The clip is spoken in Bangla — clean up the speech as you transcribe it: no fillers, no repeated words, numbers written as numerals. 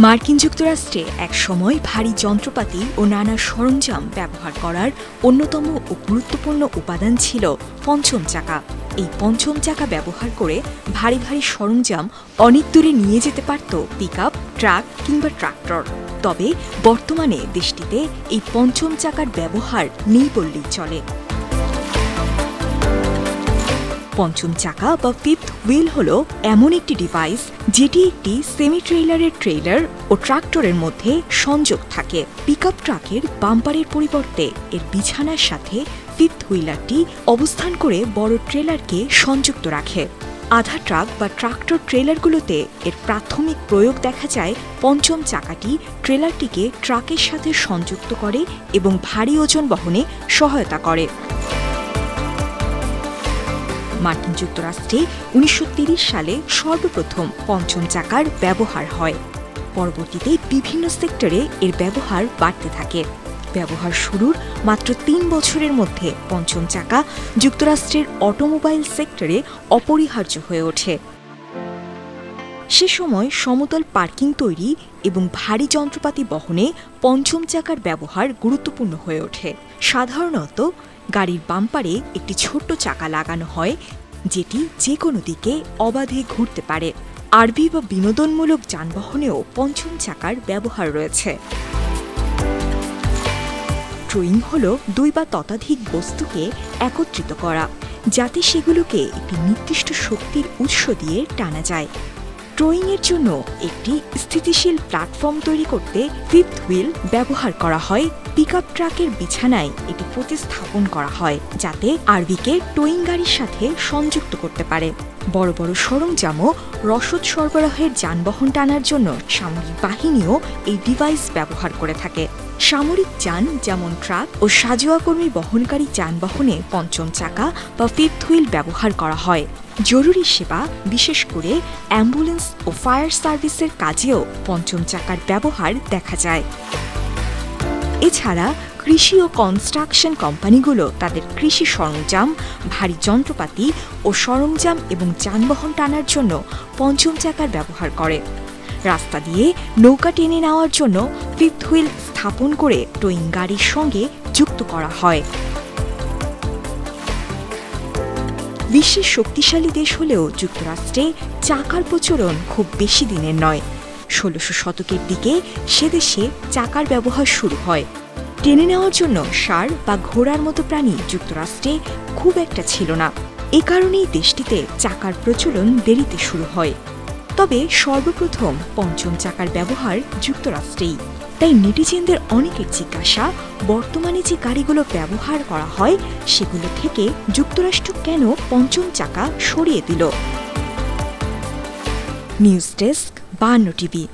মার্কিন যুক্তরাষ্ট্রে একসময় ভারী যন্ত্রপাতি ও নানা সরঞ্জাম ব্যবহার করার অন্যতম ও গুরুত্বপূর্ণ উপাদান ছিল পঞ্চম চাকা। এই পঞ্চম চাকা ব্যবহার করে ভারী ভারী সরঞ্জাম অনেক দূরে নিয়ে যেতে পারত পিকআপ, ট্রাক কিংবা ট্রাক্টর। তবে বর্তমানে দেশটিতে এই পঞ্চম চাকার ব্যবহার নেই বললেই চলে। পঞ্চম চাকা বা ফিফথ হুইল হল এমন একটি ডিভাইস যেটি একটি সেমি ট্রেইলারের ট্রেইলার ও ট্রাক্টরের মধ্যে সংযোগ থাকে। পিকআপ ট্রাকের বাম্পারের পরিবর্তে এর বিছানার সাথে ফিফথ হুইলারটি অবস্থান করে বড় ট্রেলারকে সংযুক্ত রাখে। আধা ট্রাক বা ট্রাক্টর ট্রেলারগুলোতে এর প্রাথমিক প্রয়োগ দেখা যায় পঞ্চম চাকাটি ট্রেলারটিকে ট্রাকের সাথে সংযুক্ত করে এবং ভারী ওজন বহনে সহায়তা করে। মার্কিন যুক্তরাষ্ট্রে ১৯৩০ সালে সর্বপ্রথম পঞ্চম চাকার ব্যবহার হয়। পরবর্তীতে বিভিন্ন সেক্টরে এর ব্যবহার বাড়তে থাকে। ব্যবহার শুরুর মাত্র ৩ বছরের মধ্যে পঞ্চম চাকা যুক্তরাষ্ট্রের অটোমোবাইল সেক্টরে অপরিহার্য হয়ে ওঠে। সে সময় সমতল পার্কিং তৈরি এবং ভারী যন্ত্রপাতি বহনে পঞ্চম চাকার ব্যবহার গুরুত্বপূর্ণ হয়ে ওঠে। সাধারণত গাড়ির বাম্পারে একটি ছোট্ট চাকা লাগানো হয়, যেটি যে কোনো দিকে অবাধে ঘুরতে পারে। আরভি বা বিনোদনমূলক যানবাহনেও পঞ্চম চাকার ব্যবহার রয়েছে। ট্রয়িং হল ২ বা ততোধিক বস্তুকে একত্রিত করা, যাতে সেগুলোকে একটি নির্দিষ্ট শক্তির উৎস দিয়ে টানা যায়। ট্রয়িংয়ের জন্য একটি স্থিতিশীল প্ল্যাটফর্ম তৈরি করতে ফিফথ হুইল ব্যবহার করা হয়। পিকআপ ট্রাকের বিছানায় এটি প্রতিস্থাপন করা হয়, যাতে আরভিকে ট্রয়িং গাড়ির সাথে সংযুক্ত করতে পারে। বড় বড় সরঞ্জাম ও রসদ সরবরাহের যানবাহন টানার জন্য সামরিক বাহিনীও এই ডিভাইস ব্যবহার করে থাকে। সামরিক যান যেমন ট্রাক ও সাঁজোয়াকর্মী বহনকারী যানবাহনে পঞ্চম চাকা বা ফিফথ হুইল ব্যবহার করা হয়। জরুরি সেবা, বিশেষ করে অ্যাম্বুলেন্স ও ফায়ার সার্ভিসের কাজেও পঞ্চম চাকার ব্যবহার দেখা যায়। এছাড়া কৃষি ও কনস্ট্রাকশন কোম্পানিগুলো তাদের কৃষি সরঞ্জাম, ভারী যন্ত্রপাতি ও সরঞ্জাম এবং যানবাহন টানার জন্য পঞ্চম চাকার ব্যবহার করে। রাস্তা দিয়ে নৌকা টেনে নেওয়ার জন্য ফিফথ হুইল স্থাপন করে ট্রয়িং গাড়ির সঙ্গে যুক্ত করা হয়। বিশ্বের শক্তিশালী দেশ হলেও যুক্তরাষ্ট্রে চাকার প্রচলন খুব বেশি দিনের নয়। ১৬০০ শতকের দিকে সে দেশে চাকার ব্যবহার শুরু হয়। টেনে নেওয়ার জন্য ষাঁড় বা ঘোড়ার মতো প্রাণী যুক্তরাষ্ট্রে খুব একটা ছিল না। এ কারণেই দেশটিতে চাকার প্রচলন দেরিতে শুরু হয়। তবে সর্বপ্রথম পঞ্চম চাকার ব্যবহার যুক্তরাষ্ট্রেই। তাই নেটিজেনদের অনেকের জিজ্ঞাসা, বর্তমানে যে গাড়িগুলো ব্যবহার করা হয় সেগুলো থেকে যুক্তরাষ্ট্র কেন পঞ্চম চাকা সরিয়ে দিল। News desk, ৫২ TV.